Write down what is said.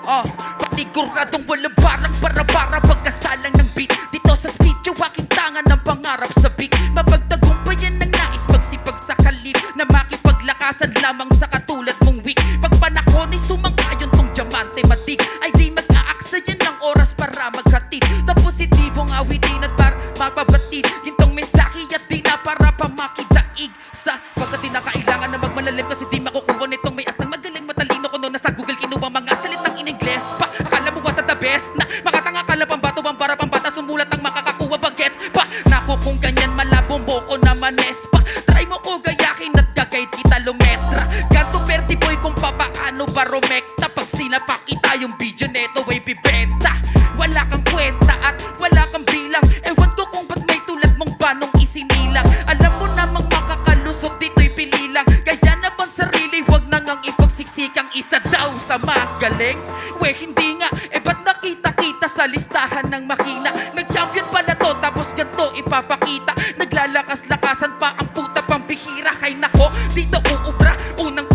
Paniguradong walang barang para pagkasalang ng beat. Dito sa speech yung aking tangan ng pangarap sa beat. Mapagtagumpayan ng nais pagsipag sa kalip na makipaglakasan lamang sa katulad mong weak. Pag panahon ay sumang-ayon tong diamante matik, ay di mag-aaksayan ng oras para maghatid na positibong awitin at para mapabatid gintong mensahe at di na para pamakidaig sa pagkat di na kailangan na magmalalim kasi di makukuha nitong may astang magaling matalino ko noon nasa Google kinuha mga salitang in Ingles pa. Akala mo what the best na makatanga kala pambato ang para pambata sumulat ang makakakuha bagets pa. Naku kung ganyan malabong boko na manes pa. Try mo ko gayakin at gagay kita lumetra. Ganto perti boy kung papaano baromekta. Pag sinapakita yung video neto ay bibenta. Wala kang kwenta at wala kang bilang. Ewan ko kung ba't may tulad mong banong isinilang. Alam mo namang makakalusot dito'y pili lang. Kaya naman sarili wag na ngang ipagsiksikang isa daw sa magaling. We hindi nga, ba't nakita-kita sa listahan ng makina. Nag-champion pala to tapos ganto ipapakita. Naglalakas-lakasan pa ang puta pambihira. Kay nako, dito uubra. Unang